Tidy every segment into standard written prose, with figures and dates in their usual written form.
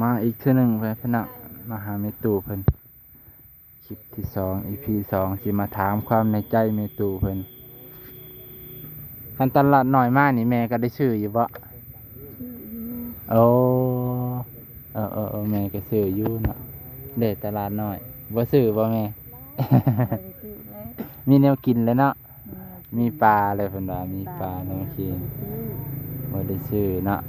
มาอีกเทื่อหนึงไปพี่น้องมาหาแม่ตู่เพิ่นคลิปที่2 EP 2สิมาถามความในใจแม่ตู่เพิ่นคันตลาดน้อยมานี่แม่ก็ได้ซื้ออยู่บ่โอ้แม่ก็ซื้ออยู่เนาะเด้ตลาดน้อยบ่ซื้อบ่แม่ มีแนวกินแล้วเนาะมีปลาเลยเพิ่นว่ามีปลาแนวกินบ่ได้ซื้อเนาะ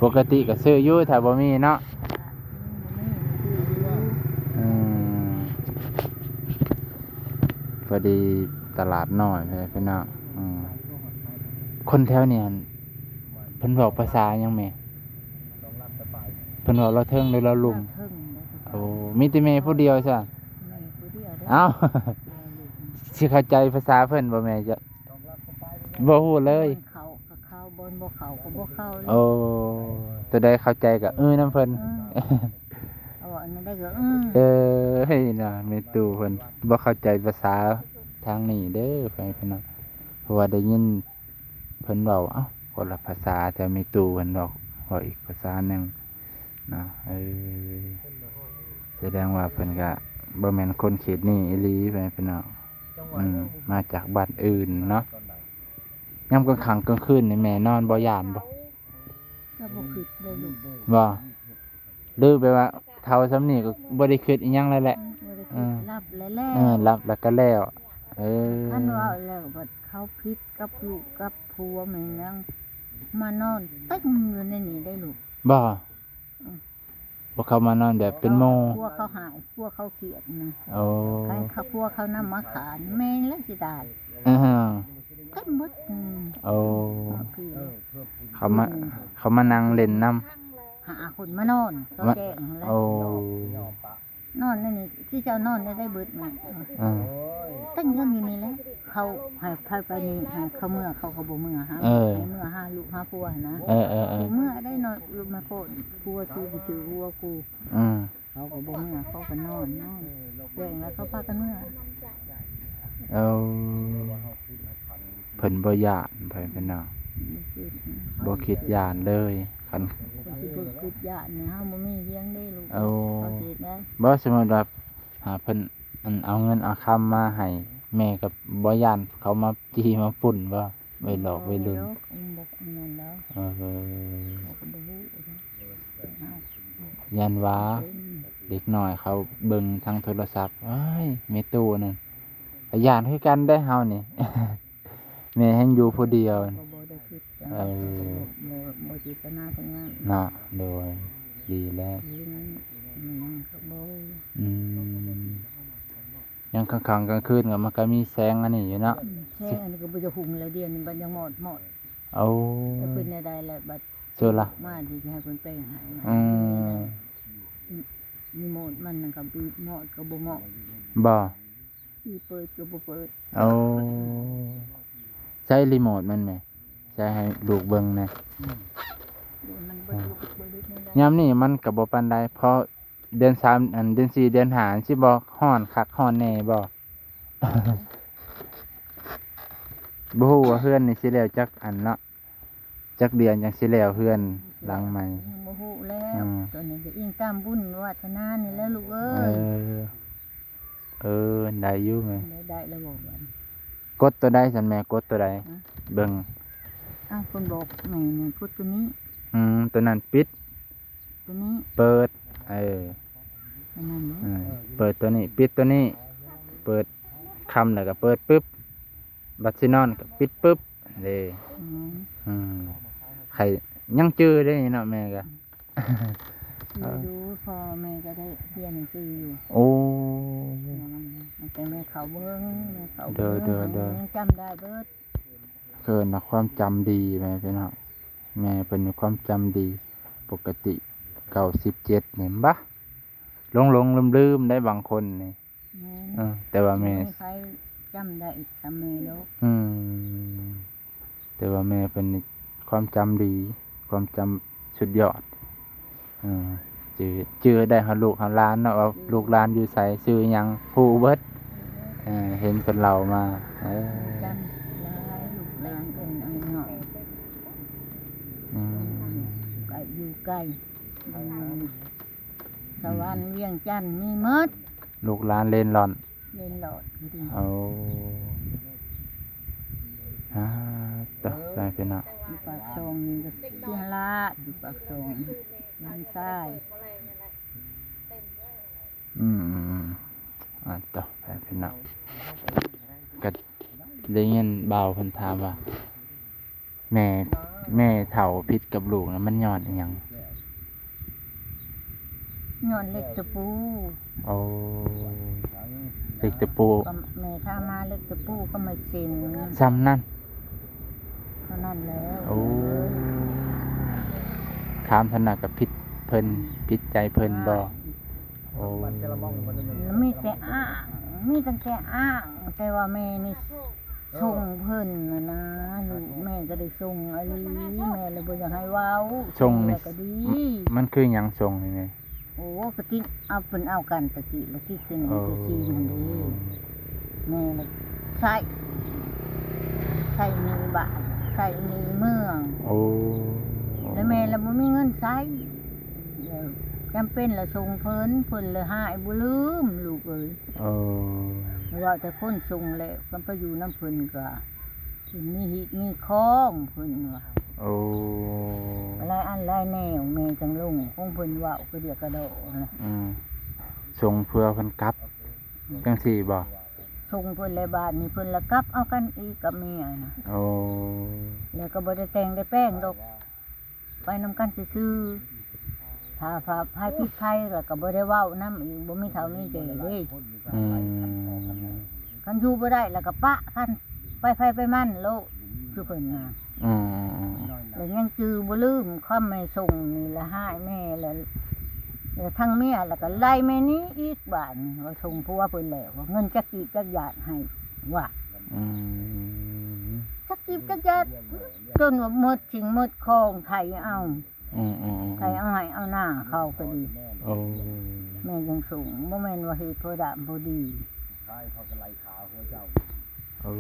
ปกติก็ซื้ออยู่ถ้าบ่มีเนาะพอดีตลาดน้อยพี่น้องคนแถวเนี่ยเพิ่นบอกภาษาหยังแม่เพิ่นบอกเราเทิงหรือเราลุมโอ้มีแต่แม่ผู้เดียวซะเอ้า สิเข้าใจภาษาเพิ่นบ่แม่จะบ่ฮู้เลยเข้าบนบ่เข้าก็บ่เข้าเลยโอ้ตัวใดเข้าใจก็นำเพิ่นเอาอันนั้นได้ก็เฮ้ยน่ะแม่ตู่เพิ่นบ่เข้าใจภาษาทางนี้เด้อพี่น้องเพราะว่าได้ยินเพิ่นเว้าคนละภาษาแต่แม่ตู่เพิ่นเว้าอีกภาษาหนึงนะแสดงว่าเพิ่นก็บ่แม่นคนเขตนี้อีหลีพี่น้องมาจากบ้านอื่นเนาะยามกลางค่ำกลางคืนนี่แม่นอนบ่ย้านบ่ก็บ่คิดเลยลูกบ่หรือแปลว่าเฒ่าซำนี้ก็บ่ได้คิดอีหยังเลยแหละรับแล้วรับแล้วก็แล้วคันว่าแล้วบัดเขาพิษกับลูกกับผัวแม่นยังมานอนตึ้งอยู่ในนี้ได้ลูกบ่เขามานอนแบบเป็นโมผัวเขาหายผัวเขาเกลียดนะโอ้ใครเขาผัวเขานำมาขานแม่แล้วสิได้ตึ้งหมดโอ้เขามานั่งเล่นน้ำหาคนมานอนก็แจ้งแล้วนอนนี่ที่เจ้านอนได้เบิดมาตั้งเรื่องอยู่นี่แหละเขาให้ไปนี่ให้เขาเมื่อเขาบ่เมื่อหาเมื่อหาลูกหาผัวนะเมื่อได้นอนลูกมาโพดผัวคือถือผัวกูเขาก็บ่เมื่อเขาก็นอนแจ้งแล้วเขาพากันเมื่อเพิ่นบ่ย่านไปเป็นน่ะบ่คิดย่านเลยคันสิบ่คิดย่านนี่เฮาบ่มีเลี้ยงได้ลูกเขาสิได้บ่สมมุติว่าเพิ่นเอาเงินเอาคำมาให้แม่กับบ่ย่านเขามาจี้มาปุ่นบ่ไปหลอกไปลืมยันว่าเด็กน้อยเขาเบิ่งทางโทรศัพท์เอ้ยแม่ตู่นั่นย่านคือกันได้เฮานี่ แม่ให้อยู่ผู้เดียวบ่จิตนาทั้งนั้นเนาะโดยดีแล้วยังกลางค่ำกลางคืนก็มันก็มีแสงอันนี้อยู่เนาะแสงอันนี้ก็บ่จะหุงเลยเดี๋ยวนี้มันยังหมดเอาเป็นได้แหละบัดสู้ล่ะมาที่ให้เพิ่นไปให้มีหมดมันก็บีบหมดก็บ่หมดบ่เปิดก็บ่เปิดเอาใช้รีโมทมันแม่ใช้ให้ลูกเบิ่งนะยามนี้มันก็บ่ปานใดเพราะเดือน3เดือน4เดือน5สิบ่ร้อนคักร้อนแน่บ่ บ่ฮู้ว่าเฮือนนี่สิแล้วจักอันเนาะจักเดือนจังสิแล้วเฮือนหลังใหม่บ่ฮู้แล้วตอนนี้ก็อิงตามบุญวาสนานี่แหละลูกเอ้ยได้อยู่แม่ได้แล้วบ่บัดกดตัวใดซั่นแม่กดตัวใดเบิ่งคนบอกแม่นี่กดตัวนี้ตัวนั้นปิดตัวนี้เปิดอันนั้นเนาะเปิดตัวนี้ปิดตัวนี้เปิดคำแล้วก็เปิดปึ๊บบัดสินอนก็ปิดปึ๊บเด้ใครยังจื้อได้เนาะแม่ก็ดูพอแม่ก็ได้เรียนหนังสืออยู่โอ้มันเป็นแม่เขาเบิ่งแม่เขาเบิ่งยังจำได้เบิดเกินนะความจำดีแม่พี่น้องแม่เป็นความจำดีปกติ97เนี่ยบ่หลงลืมได้บางคนนี่แต่ว่าแม่ใครจำได้อีกจำแม่ดอกแต่ว่าแม่เป็นความจำดีความจำสุดยอดจื้อได้หาลูกหาหลานเนาะว่าลูกหลานอยู่ไสชื่อหยังฮู้เบิดเห็นเพิ่นเล่ามาจำหลายลูกหลานเอิ้นเอาหน่อยไกลอยู่ไกล อืมสวรรค์เวียงจันทน์มีหมด ลูกหลานเล่นหลอน เล่นหลอดอยู่ดิ เอาอ่าต่อไปเป็นเนาะ อยู่ปากซองนี่ก็เสียละอยู่ปากซองน้ำซ้าย ต่อไปเป็นเนาะก็ได้ยินเบาเพิ่นถามว่า แม่เฒ่าพิษกับลูกนะมันย้อนอิหยัง ย้อนเล็กตะปู โอ้เล็กตะปู ก็แม่ถ้ามาเล็กตะปูก็ไม่เซ็น ซ้ำนั่น เท่านั้นแล้ว โอ้ถามธนากับพิษเพิ่นพิษใจเพิ่นบ่โอ้ มีแต่อ้างมีตั้งแต่อ้างแต่ว่าแม่นี่ส่งเพิ่นน่ะนะลูกแม่ก็ได้ส่งอะไรแม่เลยบ่อยากให้เว้า ส่งนี่ แล้วก็ดี มันคือหยังส่งนี่แม่ โอ้ก็ติเอาเพิ่นเอากันตะกี้แล้วที่ตึง โอ้ ที่ซีนั่นเด้แม่เลยใส่มีบ้านใส่มีเมือง โอ้ แล้วแม่แล้วบ่มีเงินใช้แล้วจำเป็นละส่งเพิ่นเลยหายบ่ลืมลูกเอ้ย โอ้ ว่าแต่คนส่งแล้วกันไปอยู่น้ำเพิ่นก็สิมีหิมีของเพิ่นว่า โอ้ หลายอันหลายแนวแม่จังลงของเพิ่นเว้าก็เดียวกระโดดนะ ส่งเพื่อเพิ่นกลับจังซี่บ่ ส่งเพิ่นเลยบาทนี่เพิ่นละกลับเอากันอีกกับแม่นะ โอ้ แล้วก็บ่ได้แต่งได้แป้งดอกไปนำกันซื่อๆถ้าพาพายพิษภัยแล้วก็บ่ได้เว้านำอีกบ่มีเฒ่ามีแก่เด้ อืม คันอยู่บ่ได้แล้วก็ปะกันไปไผไปมันโลกคือเพิ่นน่ะ อืม แล้วยังจือบ่ลืมความแม่ส่งนี่ละหายแม่แล้วทั้งเมียแล้วก็ไล่แม่นี้อีกบาดนี่ว่าส่งผัวเพิ่นแล้วว่าเงินจักกีบจักหยาดให้ว่า อืม จักกีบจักหยาดจนว่าหมดสิ่งหมดของไทยเอา อืม ไทยเอาให้เอาหน้าเขาก็ดี โอ้ แม่ยังส่งบ่แม่นว่าเฮ็ดบ่ดำบ่ดี โอ้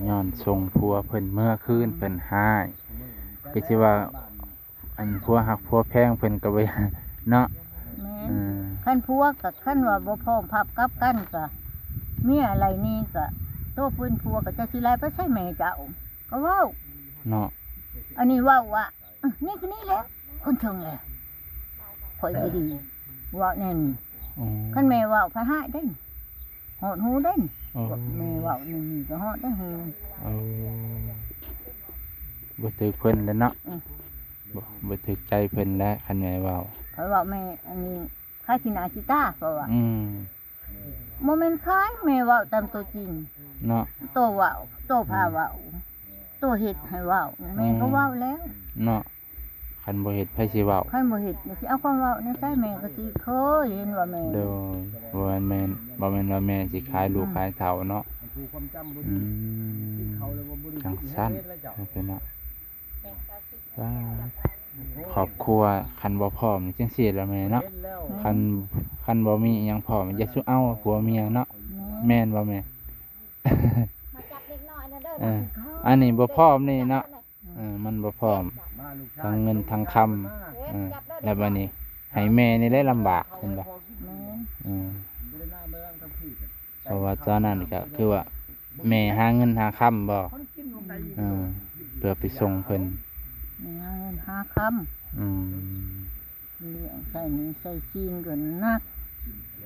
ย้อนส่งผัวเพิ่นเมื่อคืนเพิ่นหายก็สิว่า อันผัวฮักผัวแพงเพิ่นก็บ่ เนาะ แม่ อืม คันผัวกับคันว่าบ่พร้อมพับกับกันก็เมียอะไรนี่ก็โตเพิ่นผัวก็จะสิไล่ไปใส่แม่เจ้าก็เว้า เนาะ อันนี้เว้าว่านี่คือนี่แหล้วคนเชิงแหละข่อยก็ดีเว่าแน่น อืม คันแม่เว้าพะหายได้หอดหูได้ โอ้ แม่เว้านี่ก็หอดได้หู โอ้บ่ถึกเพิ่นแล้วเนาะ อืม บ่ถึกใจเพิ่นแล้วคันแม่เว้า ข่อยเว้าแม่อันนี้คล้ายขี้หนาขี้ตาก็ว่า อืม บ่แม่นคล้ายแม่เว้าตามตัวจริง เนาะ โตเว้าโตพาเว้าโตเฮ็ดให้เว้าแม่ก็เว้าแล้ว เนาะคันบ่เฮ็ดไผสิเว้า คันบ่เฮ็ดสิเอาความเว้าในใจแม่ก็สิเคยเห็นว่าแม่ โดยบ่แม่นว่าแม่สิขายลูกขายเฒ่าเนาะอืมจังซั่นเป็นเนาะว้าครอบครัวคันบ่พร้อมจังซี่ล่ะแม่เนาะคันบ่มีอิหยังพร้อมอย่าสุเอาผัวเมียเนาะแม่นบ่แม่ มาจับเด็กน้อยนะเด้อ เอออันนี้บ่พร้อมนี่เนาะมันบ่พร้อมทั้งเงินทั้งคำแล้วบัดนี้ให้แม่นี่ได้ลำบากเห็นบ่ แม่น อืมเพราะว่าตอนนั้นก็คือว่า แม่หาเงินหาคำบ่เพื่อไปส่งเพิ่น แม่หาเงินหาคำ อืม เลี้ยงใส่นี่ใส่ซีนก็นัก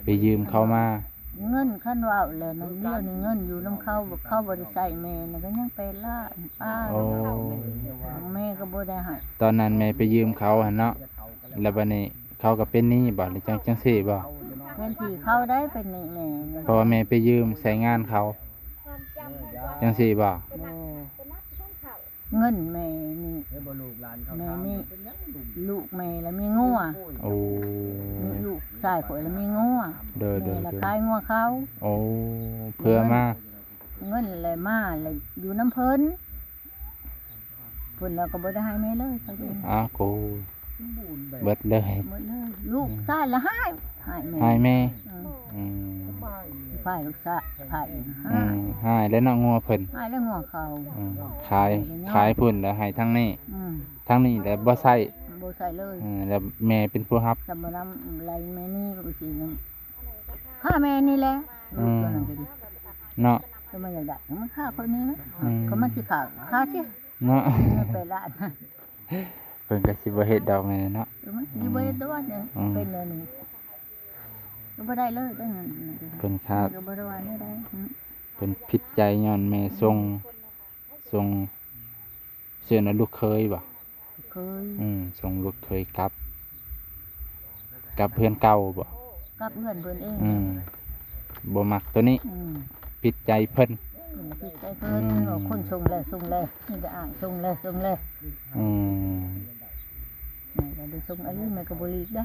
ไปยืมเขามา เงินคันว่าแล้วนั่นเดียวนี่เงินอยู่นำเขาบ่ได้ใส่แม่น่ะก็ยังไปล่าป้า โอ้ แม่ก็บ่ได้ให้ ตอนนั้นแม่ไปยืมเขาหั่นเนาะแล้วบัดนี้เขาก็เป็นหนี้บ่หรือจังซี่บ่ แทนที่เขาได้เป็นนี่แม่นี่ เพราะว่าแม่ไปยืมใช้งานเขา ความจำมันก็ จังซี่บ่ โอ้ เป็นนักท่องเขา เงินแม่นี่แม่มีลูกแม่แล้วมีงัว โอ้ มีลูกชายข่อยแล้วมีงัว เด้อ แม่ละ ๆ ขายงัวเขา ๆโอ้เพื่อมา เงินเลยมาเลยอยู่น้ำเพิ่นเพิ่นเราก็บ่ได้ให้แม่เลยเขาเอง กูเบิดเลย หมดเลยลูกชายละให้แม่ ให้แม่ อืม อืม ฝ่ายลูกชายฝ่าย ให้แล้วน้องงัวเพิ่น ให้แล้วงัวเขา ขายพุ่นแล้วให้ทั้งนี้ อืม ทั้งนี้แล้วบ่ใส่ บ บ่ใส่เลย แล้วแม่เป็นผู้รับ จำบ่นำไรแม่นี่ก็สินึงฆ่าแม่นี่แหละลูกตัวนั้นก็ดี เนาะ ก็มันอยากได้มันฆ่าคนนี้นะ อืม ก็มันสิฆ่าสิ เนาะ มันไปละ เพิ่นก็สิบ่เฮ็ดดอกแม่เนาะ มันสิบ่ได้ตัวเนี่ย อืม เป็นเลยนี่ก็บ่ได้เลยได้เงิน เพิ่นคาด ก็บ่ได้ว่าได้ เพิ่นผิดใจย้อนแม่ส่งเชื่อนะลูกเคยบ่ เคย ส่งลูกเคยกลับเพื่อนเก่าบ่ กับเพื่อนเพิ่นเอง บ่มักตัวนี้ ผิดใจเพิ่น ผิดใจเพิ่นบอกคนส่งเลยนี่ก็อ่านส่งเลย อืม แม่ก็ได้ส่งอันนี้แม่ก็บ่ลีกได้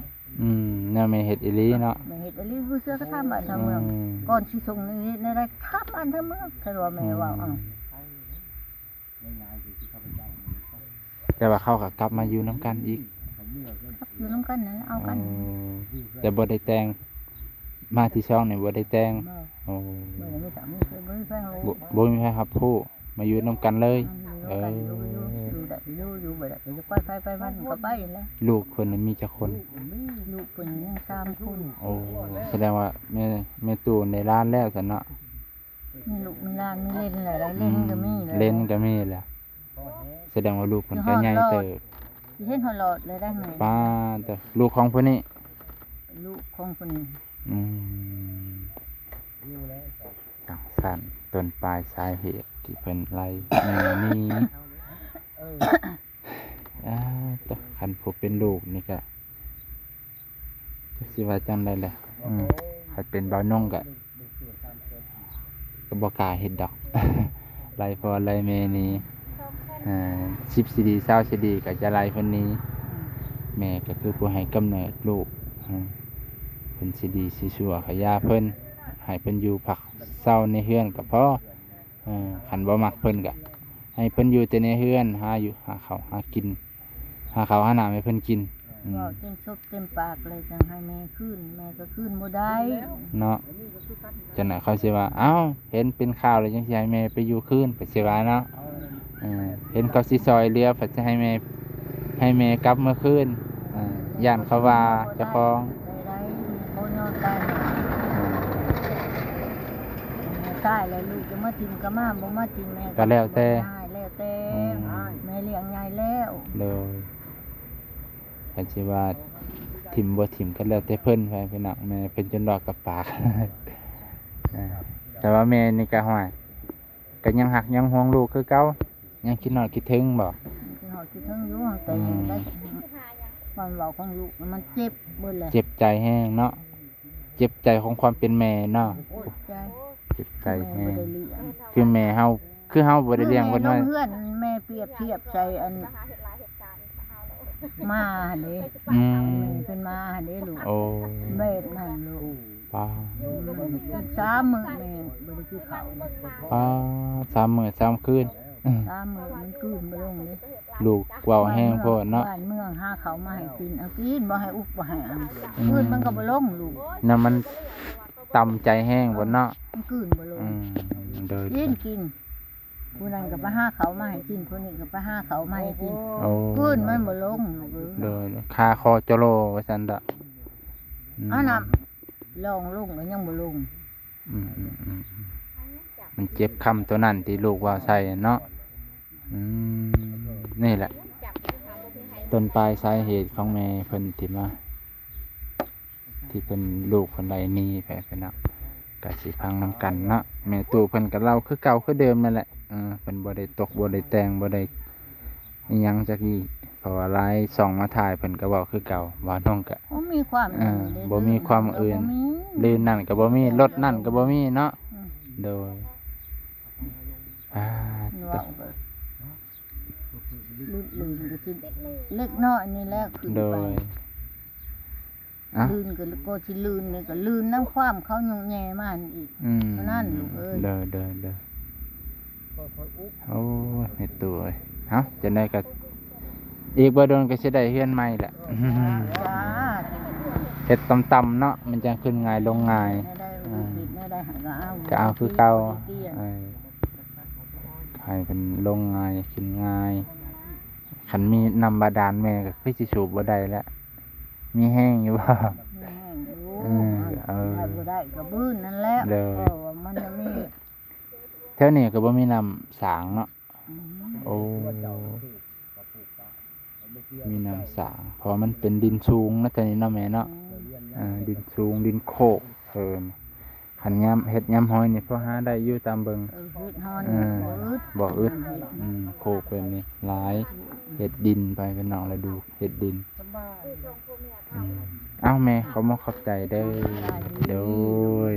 แนวแม่เฮ็ดอีหลีเนาะ แม่เฮ็ดอันนี้ผู้เสื้อก็ทำบ้านทำเมืองก่อนสิส่งนี่ในไรทำบ้านทำเมืองถ้าว่าแม่ว่าอ้าว แต่ว่าเขาก็กลับมาอยู่นำกันอีก อยู่นำกันนั่นเอากัน แต่บ่ได้แต่งมาที่ช่องนี่บ่ได้แต่ง บ่ โอ้ บ่ได้มีสามีเคยบ่มีแฟนเลย บ่มีใครรับผู้มาอยู่นำกันเลย อยู่ได้อยู่บ่ได้จะไปมันก็ไปแล้ว ลูกเพิ่นน่ะมีจักคน ลูกเพิ่นยัง3คน โอ้แสดงว่าแม่ตู่ในร้านแล้วซั่นเนาะ มีลูกมีหลานมีเล่นอะไรเล่นก็มี เล่นก็มีแหละแสดงว่าลูกเพิ่นก็ใหญ่เติบ สิเห็นฮอดหลอดเลยได้ไหม ป้าแต่ลูกของผู้นี้ ลูกของคนนี้ อืมจังสั่นต้นปลายสาเหตุที่เพิ่นไล่แม่นี้แต่คันผู้เป็นลูกนี่ก็จักสิว่าจังได๋แหละถ้าเป็นบ่าวนงก็บ่กล้าเฮ็ดดอก ไล่พ่อไล่แม่นี้10สิดี20สิดีก็จะไล่เพิ่นนี้ แม่ก็คือผู้ให้กำเนิดลูกเพิ่นสิดีสิชั่วขยาเพิ่นให้เพิ่นอยู่พักเศร้าในเฮือนก็พอคันบ่มักเพิ่นก็ให้เพิ่นอยู่แต่ในเฮือนหาข้าวหากินหาข้าวหาน้ำให้เพิ่นกิน ว่าเต็มซบเต็มปากเลยจังให้แม่ขึ้นแม่ก็ขึ้นบ่ได้ เนาะจังได๋เขาสิว่าเอ้าเห็นเป็นข่าวแล้วจังสิให้แม่ไปอยู่คืนไปสิว่าเนาะเห็นเขาสิซอยเรือเพิ่นสิให้แม่กลับเมื่อคืนย่านเขาว่าเจ้าของ ได้บ่ยอมตายตายแล้วลูกจะมาทิ่มก็มาบ่มาทิ่มแม่ ก็แล้วแต่ แล้วแต่แม่เลี้ยงใหญ่แล้ว เลยก็สิว่าทิมบ่ทิมก็แล้วแต่เพิ่นไปพี่น้องแม่เพิ่นจนดอกกับปาก แต่ว่าแม่นี่ก็ฮ้อยก็ยังหักยังห่วงลูกคือเก่ายังคิดฮอดคิดถึงบ่ คือหอดคือทั้งอยู่แต่ยังได้ความเว้าของลูกมันเจ็บเบิดเลย เจ็บใจแห้งเนาะเจ็บใจของความเป็นแม่เนาะ ใจ เจ็บใจ แม่ แห้ บ่ ง ได้เลี้ยง คือแม่เฮาคือเฮาบ่ได้เลี้ยงเพิ่น แม่ ไว้ น้องเพื่อนแม่เปรียบเทียบใส่อัน หาเหตุหลายเหตุการณ์เอาแล้ว มาหั่นเด้ อืม แม่เป็นมาหั่นเด้ลูก โอ้ แม่นั่นลูก ป้า 3 มื้อแม่บ่ได้กินข้าว ป้า3 มื้อ3คืน 3 มื้อมันกืนบ่ลงเด้ ลูกเว้าแห้งโพดเนาะ บ้านเมืองหาเขาวมาให้กินเอากินบ่ให้อุกบ่ให้อันคืนมันก็บ่ลงลูก น่ะมันต่ำใจแห้งบ่เนาะ มันคืนบ่ลง โดย กินผู้นั้นก็ไปหาเขาวมาให้กินผู้นี้ก็ไปหาเขาวมาให้กิน โอ้ คืนมันบ่ลงลูก โดยคาคอจโลว่าซั่นดะ เอาน้ำลองลงก็ยังบ่ลง อืมมันเจ็บคำตัวนั้นที่ลูกว่าใส่เนาะนี่แหละ ต้นปลายสาเหตุของแม่เพิ่นที่เป็นลูกคนใดนี้แผลเป็นเนาะก็สิพังนำกันเนาะแม่ตู่เพิ่นกับเราคือเก่าคือเดิมนั่นแหละเพิ่นบ่ได้ตกบ่ได้แต่งบ่ได้อิหยังจักอีเพราะว่าหลายส่องมาถ่ายเพิ่นก็เว้าคือเก่าว่าน้องก็ บ่มีความ บ่มีความอื่น ลื่นนั่นก็บ่มีรถนั่นก็บ่มีเนาะโดยต ลื่นก็สิเล็กน้อยนี่แหละคือ โด ไป ย ลื่นก็สิลื่นนี่ก็ลื่นน้ำความเขายงแย่มาอีก เท่านั้นลูกเอ้ย เด้อโอ้ยในตัวเอ้ยเอ้าจะได้ก็อีกบ่โดนก็สิได้เฮือนใหม่แหละ จ้า เฮ็ดต่ำๆเนาะมันจะขึ้นง่ายลงง่าย ไม่ได้ผิดไม่ได้หาก็เอา ก็เอาคือเก่า เตี้ย ให้เป็นลงง่ายขึ้นง่าย คันมีน้ำบาดาลแม่ก็คือสิสูบบ่ได้แล้วมีแห้งอยู่บ่ แม่งอยู่ ได้ บ่ได้ก็บื้นนั่นแหละ เด้อ เพราะว่ามันจะมี แถวนี้ก็บ่มีน้ำสางเนาะ อืม โอ้ มีน้ำสาง เพราะมันเป็นดินสูงนะแต่นี้เนาะแม่เนาะดินสูง ดินโคกขันยำเฮ็ดยำห้อยนี่พอหาได้อยู่ตามเบิง เฮ็ดฮอน เออ บ่อึดโคกแบบนี้หลายเฮ็ดดินไปเป็นน้องแล้วดูเฮ็ดดิน สบาย เอ้าแม่เขามาขอบใจเด้อโดย